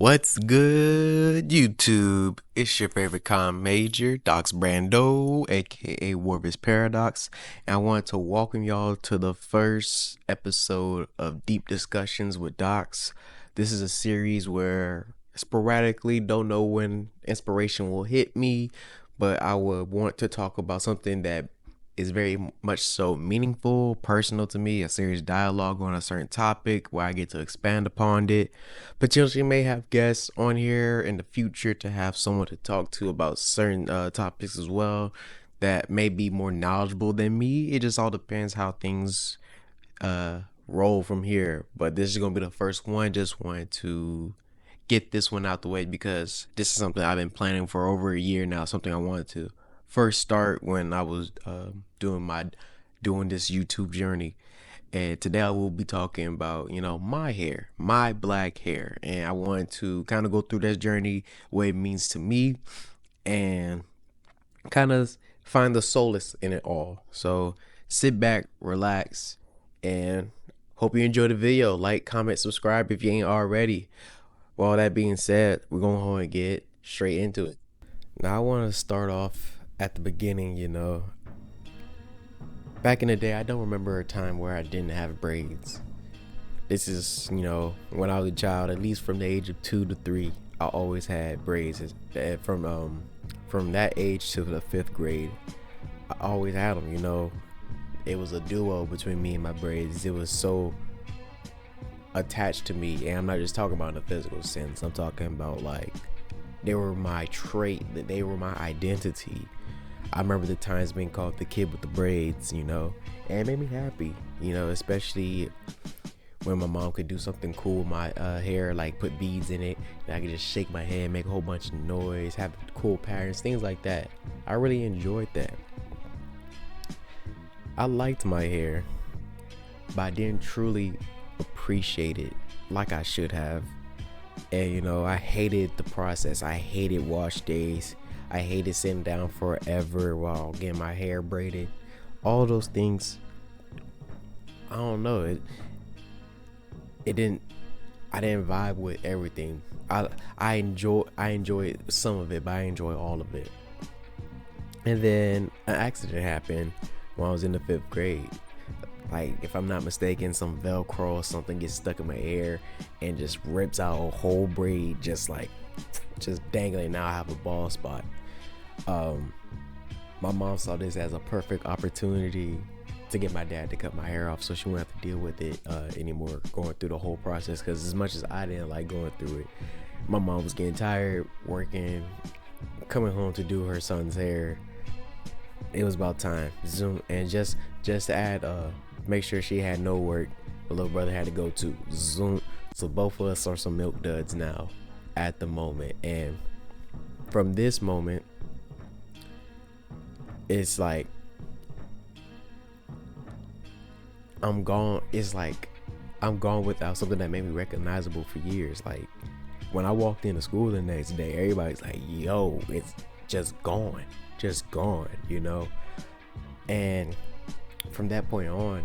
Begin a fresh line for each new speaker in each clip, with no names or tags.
What's good, YouTube? It's your favorite com major, Docs Brando, aka Warvis Paradox, and I wanted to welcome y'all to the first episode of Deep Discussions with Docs. This is a series where sporadically don't know when inspiration will hit me, but I would want to talk about something that is very much so meaningful, personal to me, a serious dialogue on a certain topic where I get to expand upon it. Potentially may have guests on here in the future to have someone to talk to about certain topics as well that may be more knowledgeable than me. It just all depends how things roll from here. But this is going to be the first one. Just wanted to get this one out the way because this is something I've been planning for over a year now, something I wanted to first start when I was doing this YouTube journey. And today I will be talking about, my hair, my black hair. And I wanted to kind of go through that journey, what it means to me, and kind of find the solace in it all. So sit back, relax, and hope you enjoy the video. Like, comment, subscribe if you ain't already. With all that being said, we're going to go and get straight into it. Now, I want to start off at the beginning, back in the day, I don't remember a time where I didn't have braids. This is, when I was a child, at least from the age of 2 to 3, I always had braids. From that age to the 5th grade, I always had them, It was a duo between me and my braids. It was so attached to me, and I'm not just talking about in a physical sense. I'm talking about, like, they were my trait, that they were my identity. I remember the times being called the kid with the braids, and it made me happy, especially when my mom could do something cool with my hair, like put beads in it, and I could just shake my head, make a whole bunch of noise, have cool patterns, things like that. I really enjoyed that. I liked my hair, but I didn't truly appreciate it like I should have. And I hated the process. I hated wash days. I hated sitting down forever while getting my hair braided. All those things, I don't know. I didn't vibe with everything. I enjoyed some of it, but I enjoy all of it. And then an accident happened when I was in the 5th grade. Like, if I'm not mistaken, some Velcro or something gets stuck in my hair and just rips out a whole braid, just dangling. Now I have a bald spot. My mom saw this as a perfect opportunity to get my dad to cut my hair off so she wouldn't have to deal with it anymore, going through the whole process. Because as much as I didn't like going through it, my mom was getting tired working, coming home to do her son's hair. It was about time. Zoom. And just to add, make sure she had no work, the little brother had to go to Zoom. So both of us are some milk duds now at the moment. And from this moment, it's like I'm gone. It's like I'm gone without something that made me recognizable for years. Like, when I walked into school the next day, everybody's like, yo, it's just gone, and from that point on,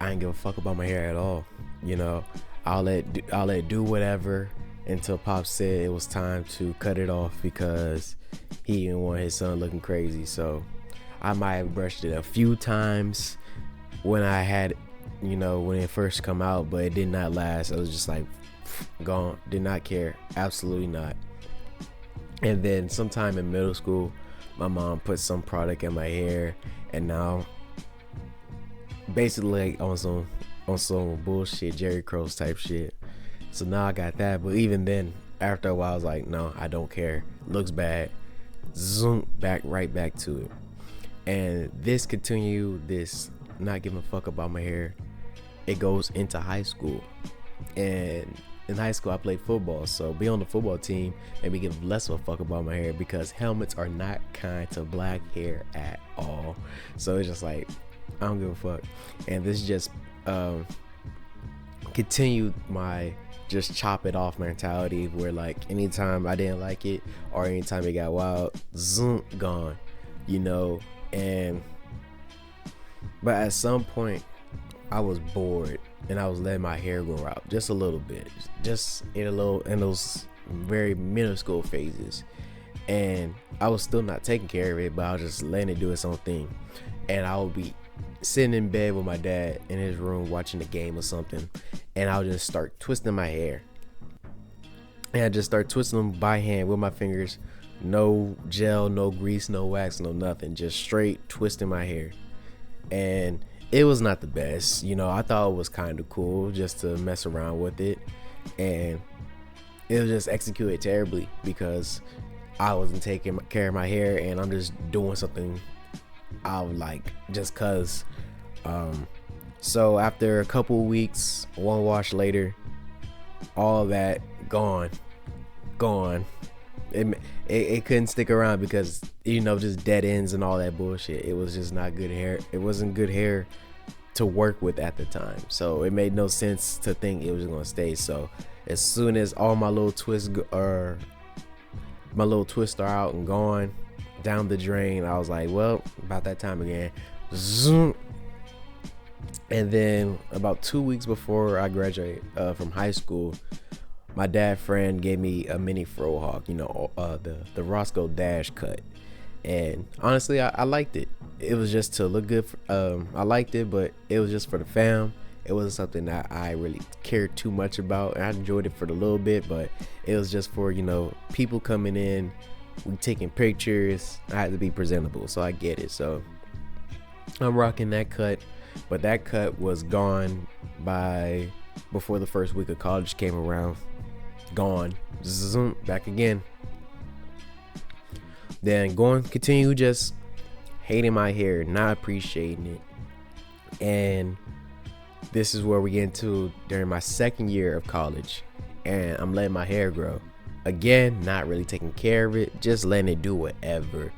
I didn't give a fuck about my hair at all. I'll let do whatever until Pop said it was time to cut it off because he didn't want his son looking crazy. So I might have brushed it a few times when I had, when it first come out, but it did not last. I was just like, gone, did not care, absolutely not. And then sometime in middle school, my mom put some product in my hair, and now basically like on some bullshit Jerry Curls type shit. So now I got that, but even then, after a while, I was like, no, I don't care. Looks bad. Zoom right back to it. And this not giving a fuck about my hair. It goes into high school, and in high school I played football, so be on the football team made me give less of a fuck about my hair because helmets are not kind to black hair at all. So it's just like, I don't give a fuck. And this just continued my just chop it off mentality, where like anytime I didn't like it or anytime it got wild, zoom, gone, and but at some point I was bored and I was letting my hair grow out just a little bit, just in those very minuscule phases, and I was still not taking care of it, but I was just letting it do its own thing. And I would be sitting in bed with my dad in his room watching the game or something, and I would just start twisting my hair, and I just start twisting them by hand with my fingers, no gel, no grease, no wax, no nothing, just straight twisting my hair. And it was not the best, I thought it was kind of cool just to mess around with it, and it was just executed terribly because I wasn't taking care of my hair, and I'm just doing something I would like just cause. So after a couple weeks, one wash later, all that gone. It couldn't stick around because just dead ends and all that bullshit. It was just not good hair. It wasn't good hair to work with at the time, so it made no sense to think it was gonna stay. So as soon as all my little twists are out and gone down the drain, I was like, well, about that time again. Zoom. And then about 2 weeks before I graduated from high school, my dad friend gave me a mini fro hawk, the Roscoe Dash cut. And honestly, I liked it. It was just to look good. I liked it, but it was just for the fam. It wasn't something that I really cared too much about. And I enjoyed it for a little bit, but it was just for, people coming in, we taking pictures. I had to be presentable, so I get it. So I'm rocking that cut, but that cut was gone by before the first week of college came around. Gone. Zoom, back again. Then continue just hating my hair, not appreciating it. And this is where we get into during my second year of college, and I'm letting my hair grow. Again, not really taking care of it, just letting it do whatever.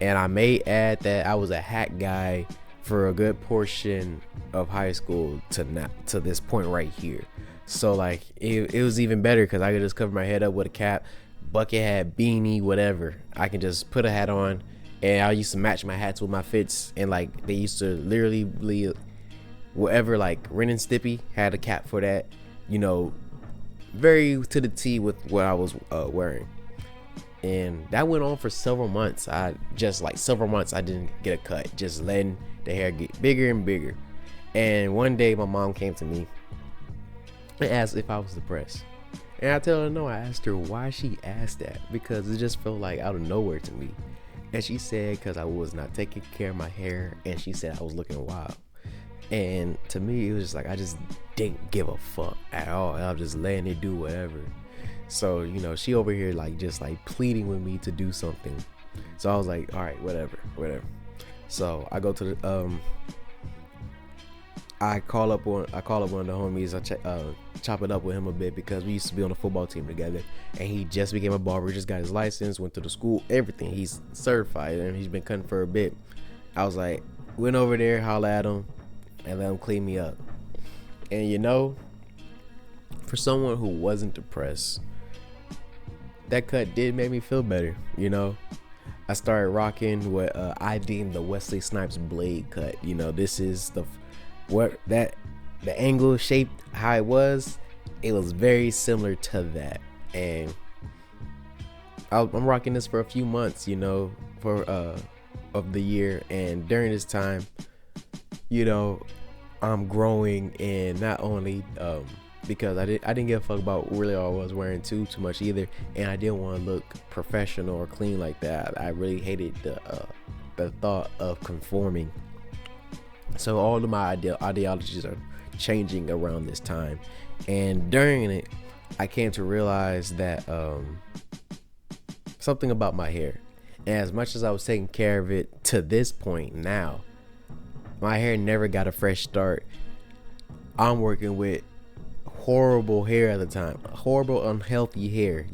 And I may add that I was a hat guy for a good portion of high school to this point right here. So like it was even better because I could just cover my head up with a cap, bucket hat, beanie, whatever. I can just put a hat on, and I used to match my hats with my fits, and like they used to literally whatever, like Ren and Stimpy had a cap for that, very to the T with what I was wearing. And that went on for several months. I didn't get a cut, just letting the hair get bigger and bigger. And one day my mom came to me and asked if I was depressed, and I tell her no. I asked her why she asked that, because it just felt like out of nowhere to me. And she said because I was not taking care of my hair, and she said I was looking wild. And to me, it was just like I just didn't give a fuck at all. I was just letting it do whatever. So she over here just pleading with me to do something. So I was like, all right, whatever. So I go to the I call up one of the homies. I chop it up with him a bit because we used to be on a football team together, and he just became a barber, just got his license, went to the school, everything. He's certified and he's been cutting for a bit. I was like, went over there, holla at him, and let him clean me up. And for someone who wasn't depressed, that cut did make me feel better. I started rocking what I deemed the Wesley Snipes blade cut. This is the angle shaped how it was very similar to that. And I'm rocking this for a few months, for of the year. And during this time, I'm growing, and not only because I didn't give a fuck about really all I was wearing too much either, and I didn't want to look professional or clean like that. I really hated the thought of conforming. So all of my ideologies are changing around this time, and during it, I came to realize that something about my hair. And as much as I was taking care of it to this point now, my hair never got a fresh start. I'm working with horrible hair at the time, horrible, unhealthy hair,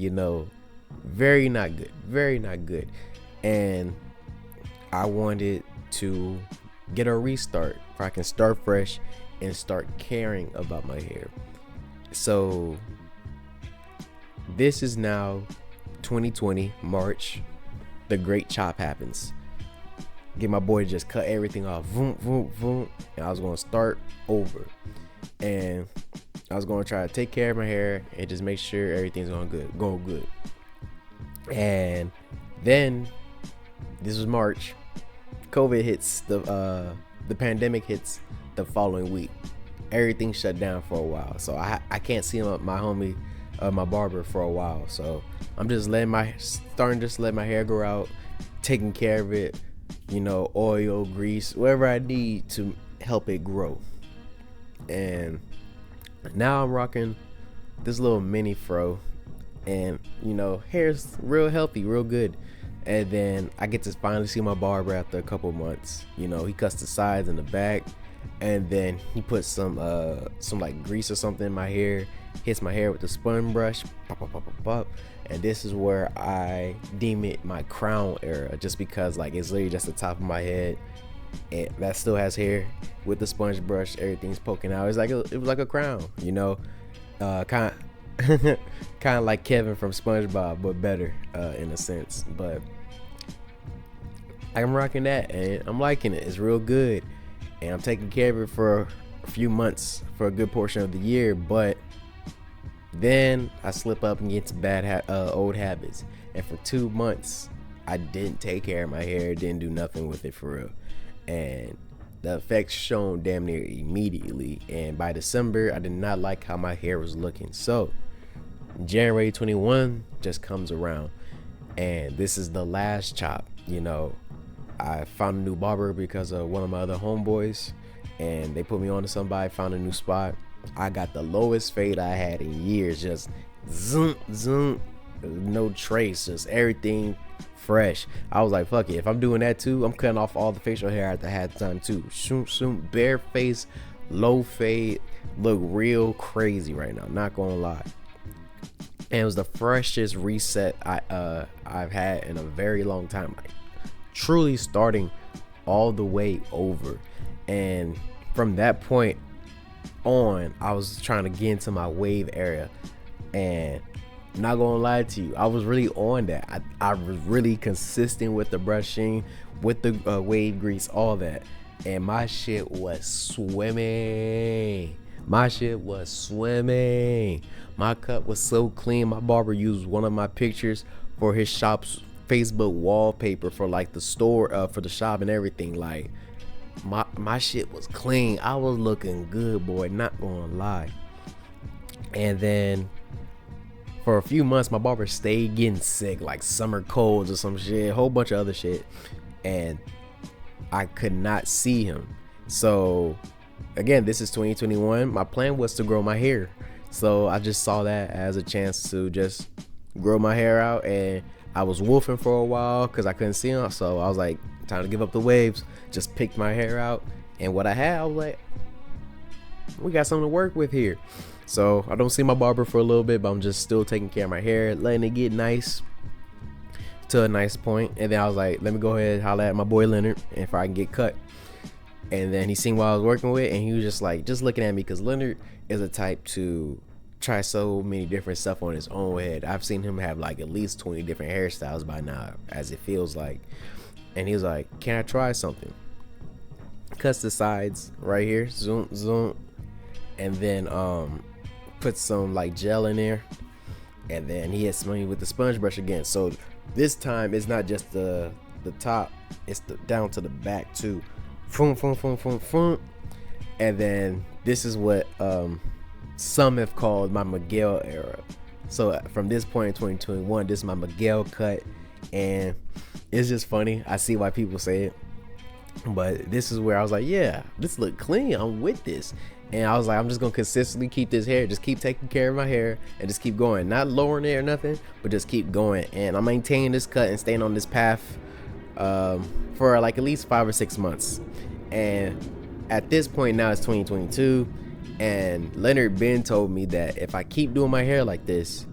very not good. And I wanted to get a restart where I can start fresh and start caring about my hair. So this is now 2020 March. The great chop happens. get my boy to just cut everything off, vroom, vroom, vroom, and I was gonna start over, and I was gonna try to take care of my hair and just make sure everything's going good. And then this was March. COVID hits, the pandemic hits the following week. Everything shut down for a while, so I can't see my homie, my barber, for a while. So I'm just let my hair grow out, taking care of it, oil, grease, whatever I need to help it grow. And now I'm rocking this little mini fro, and hair's real healthy, real good. And then I get to finally see my barber after a couple months. He cuts the sides and the back, and then he puts some like grease or something in my hair, hits my hair with the sponge brush, pop, pop, pop, pop, pop. And this is where I deem it my crown era, just because like it's literally just the top of my head, and that still has hair with the sponge brush, everything's poking out. It was like a crown, kind of like Kevin from SpongeBob, but better in a sense. But I'm rocking that, and I'm liking it. It's real good, and I'm taking care of it for a few months, for a good portion of the year. But then I slip up and get to bad old habits, and for 2 months I didn't take care of my hair, didn't do nothing with it for real, and the effects shown damn near immediately. And by December, I did not like how my hair was looking. So January 21 just comes around, and this is the last chop. I found a new barber because of one of my other homeboys, and they put me on to somebody, found a new spot. I got the lowest fade I had in years, just zoom, zoom, no trace, just everything fresh. I was like, fuck it, if I'm doing that too, I'm cutting off all the facial hair I had the time too. Shoom, bare face, low fade, look real crazy right now, not gonna lie. And it was the freshest reset I've had in a very long time, like truly starting all the way over. And from that point on, I was trying to get into my wave area, and not gonna lie to you, I was really on that. I was really consistent with the brushing, with the wave grease, all that, and my shit was swimming. My cut was so clean. My barber used one of my pictures for his shop's Facebook wallpaper for like the store, for the shop and everything. Like my shit was clean. I was looking good, boy, not gonna lie. And then for a few months, my barber stayed getting sick, like summer colds or some shit, a whole bunch of other shit, and I could not see him. So again, this is 2021. My plan was to grow my hair, so I just saw that as a chance to just grow my hair out. And I was wolfing for a while because I couldn't see him, so I was like, time to give up the waves. Just picked my hair out, and what I had, I was like, we got something to work with here. So I don't see my barber for a little bit, but I'm just still taking care of my hair, letting it get nice to a nice point. And then I was like, let me go ahead and holler at my boy Leonard if I can get cut. And then he seen what I was working with, and he was just like, just looking at me, because Leonard is a type to try so many different stuff on his own head. I've seen him have like at least 20 different hairstyles by now, as it feels like. And he was like, can I try something? Cuts the sides right here, zoom, zoom, and then put some like gel in there, and then he hits me with the sponge brush again. So this time it's not just the top, it's down to the back too. Boom, boom, boom, boom, boom. And then this is what some have called my Miguel era. So from this point in 2021, this is my Miguel cut, and it's just funny. I see why people say it, but this is where I was like, yeah, this look clean, I'm with this. And I was like, I'm just gonna consistently keep this hair, just keep taking care of my hair, and just keep going, not lowering it or nothing, but just keep going. And I'm maintaining this cut and staying on this path for like at least 5 or 6 months. And at this point now, it's 2022, and Leonard Ben told me that if I keep doing my hair like this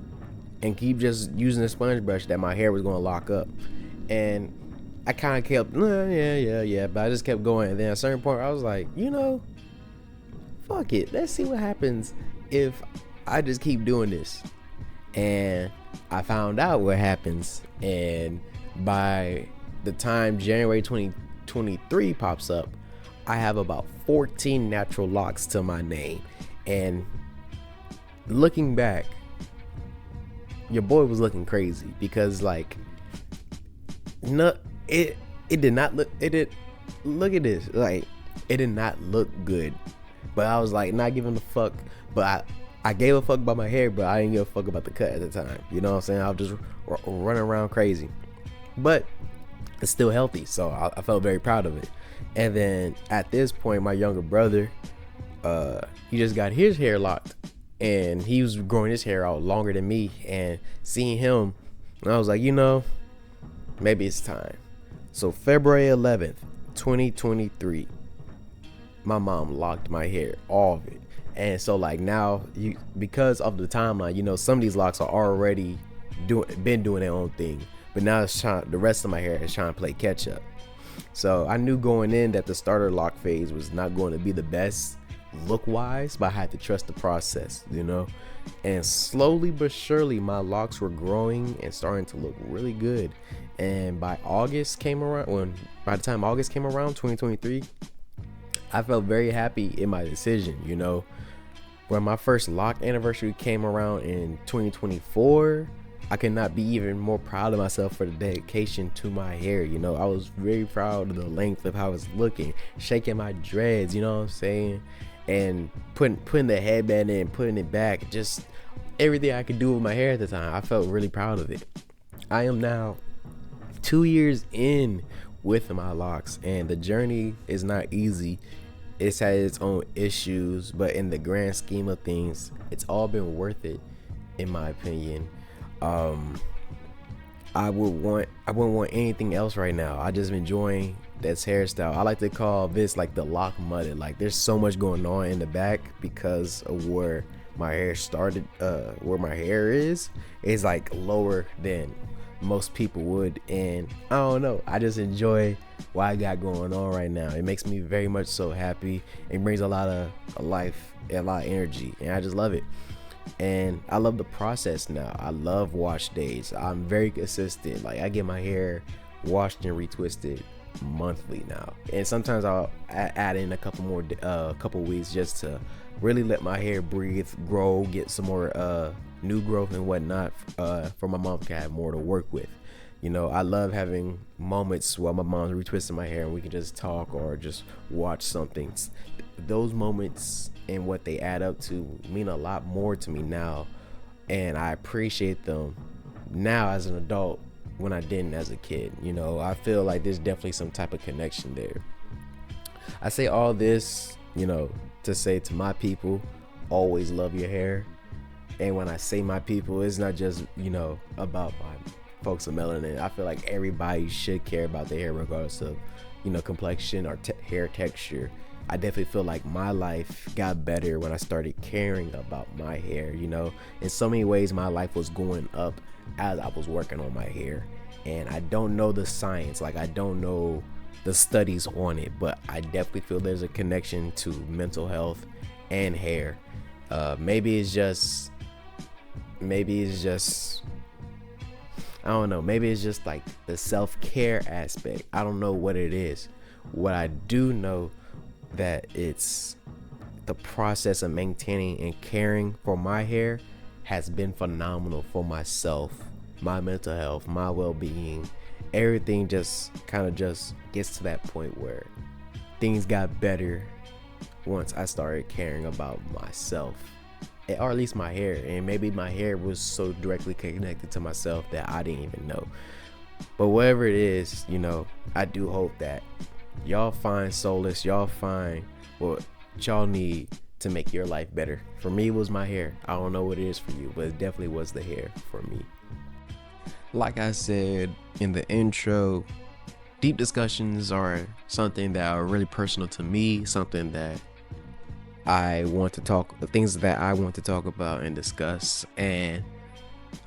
and keep just using the sponge brush, that my hair was gonna lock up. And I kind of kept, yeah, but I just kept going. And then at a certain point, I was like, fuck it, let's see what happens if I just keep doing this. And I found out what happens, and by the time January 2022 2023 pops up, I have about 14 natural locks to my name. And looking back, your boy was looking crazy because like no it did not look it did look at this, like it did not look good. But I was like not giving a fuck. But I gave a fuck about my hair, but I didn't give a fuck about the cut at the time. You know what I'm saying? I was just running around crazy. But it's still healthy, so I felt very proud of it. And then at this point, my younger brother, he just got his hair locked, and he was growing his hair out longer than me. And seeing him, I was like, you know, maybe it's time. So February 11th, 2023, my mom locked my hair, all of it. And so like now, because of the timeline, you know, some of these locks are already been doing their own thing, but now it's the rest of my hair is trying to play catch up. So I knew going in that the starter lock phase was not going to be the best look wise, but I had to trust the process, you know. And slowly but surely my locks were growing and starting to look really good. And by the time August came around 2023, I felt very happy in my decision, you know. When my first lock anniversary came around in 2024, I could not be even more proud of myself for the dedication to my hair. You know, I was very proud of the length of how it was looking, shaking my dreads, you know what I'm saying, and putting the headband in, putting it back, just everything I could do with my hair at the time. I felt really proud of it. I am now 2 years in with my locks, and the journey is not easy. It's had its own issues, but in the grand scheme of things, it's all been worth it, in my opinion. I wouldn't want anything else right now. I just enjoying this hairstyle. I like to call this like the lock mullet. Like there's so much going on in the back because of where my hair started, where my hair is like lower than most people would, and I don't know, I just enjoy what I got going on right now. It makes me very much so happy. It brings a lot of life and a lot of energy, and I just love it. And I love the process now. I love wash days. I'm very consistent. Like I get my hair washed and retwisted monthly now, and sometimes I'll add in a couple more weeks just to really let my hair breathe, grow, get some more new growth and whatnot, for my mom to have more to work with. You know, I love having moments while my mom's retwisting my hair and we can just talk or just watch something. Those moments and what they add up to mean a lot more to me now, and I appreciate them now as an adult when I didn't as a kid. You know, I feel like there's definitely some type of connection there. I say all this, you know, to say to my people, always love your hair. And when I say my people, it's not just, you know, about my folks of melanin. I feel like everybody should care about their hair regardless of, you know, complexion or hair texture. I definitely feel like my life got better when I started caring about my hair. You know, in so many ways my life was going up as I was working on my hair. And I don't know the science, like I don't know the studies on it, but I definitely feel there's a connection to mental health and hair. Maybe it's just I don't know, maybe it's just like the self-care aspect. I don't know what it is. What I do know that it's the process of maintaining and caring for my hair has been phenomenal for myself, my mental health, my well-being. Everything just kind of just gets to that point where things got better once I started caring about myself, or at least my hair. And maybe my hair was so directly connected to myself that I didn't even know. But whatever it is, you know, I do hope that y'all find solace, y'all find what y'all need to make your life better. For me, it was my hair. I don't know what it is for you, but it definitely was the hair for me. Like I said in the intro, deep discussions are something that are really personal to me, something that things that I want to talk about and discuss. And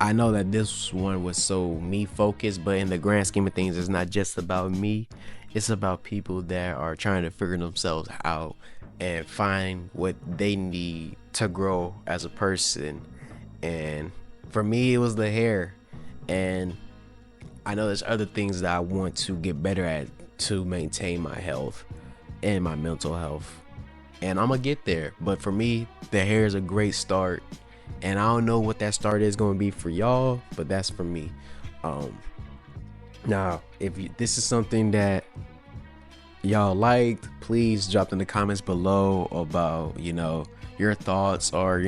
I know that this one was so me focused, but in the grand scheme of things, it's not just about me. It's about people that are trying to figure themselves out and find what they need to grow as a person. And for me, it was the hair. And I know there's other things that I want to get better at to maintain my health and my mental health. And I'm gonna get there. But for me, the hair is a great start. And I don't know what that start is gonna be for y'all, but that's for me. Um, Now, if this is something that y'all liked, please drop in the comments below about, your thoughts or,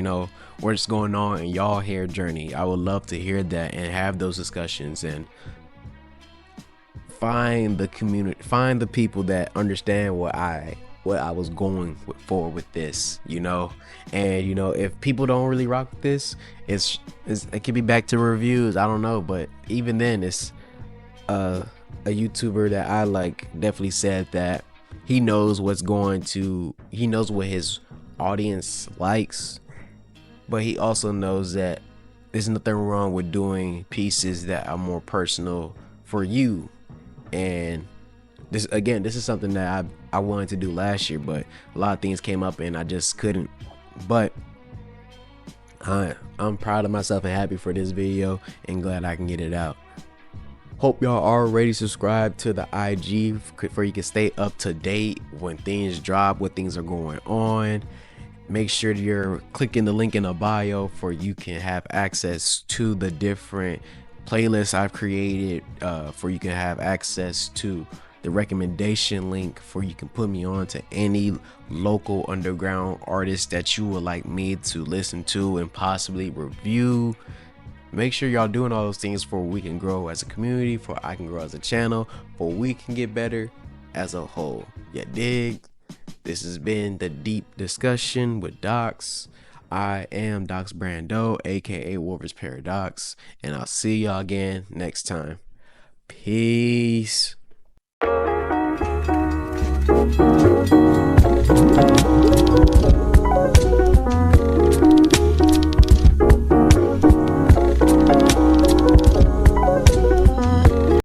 what's going on in y'all hair journey. I would love to hear that and have those discussions and find the community, find the people that understand what I was going for with this, and if people don't really rock with this, it could be back to reviews. I don't know, but even then, it's a YouTuber that I like definitely said that he knows what his audience likes, but he also knows that there's nothing wrong with doing pieces that are more personal for you. And this is something that I wanted to do last year, but a lot of things came up and I just couldn't. But I'm proud of myself and happy for this video and glad I can get it out. Hope y'all already subscribed to the IG for you can stay up to date when things drop, what things are going on. Make sure you're clicking the link in the bio for you can have access to the different playlists I've created, for you can have access to the recommendation link for you can put me on to any local underground artist that you would like me to listen to and possibly review. Make sure y'all doing all those things for we can grow as a community, for I can grow as a channel, for we can get better as a whole. You dig? This has been the Deep Discussion with Docs. I am Docs Brando, aka Wolver's Paradox, and I'll see y'all again next time. Peace.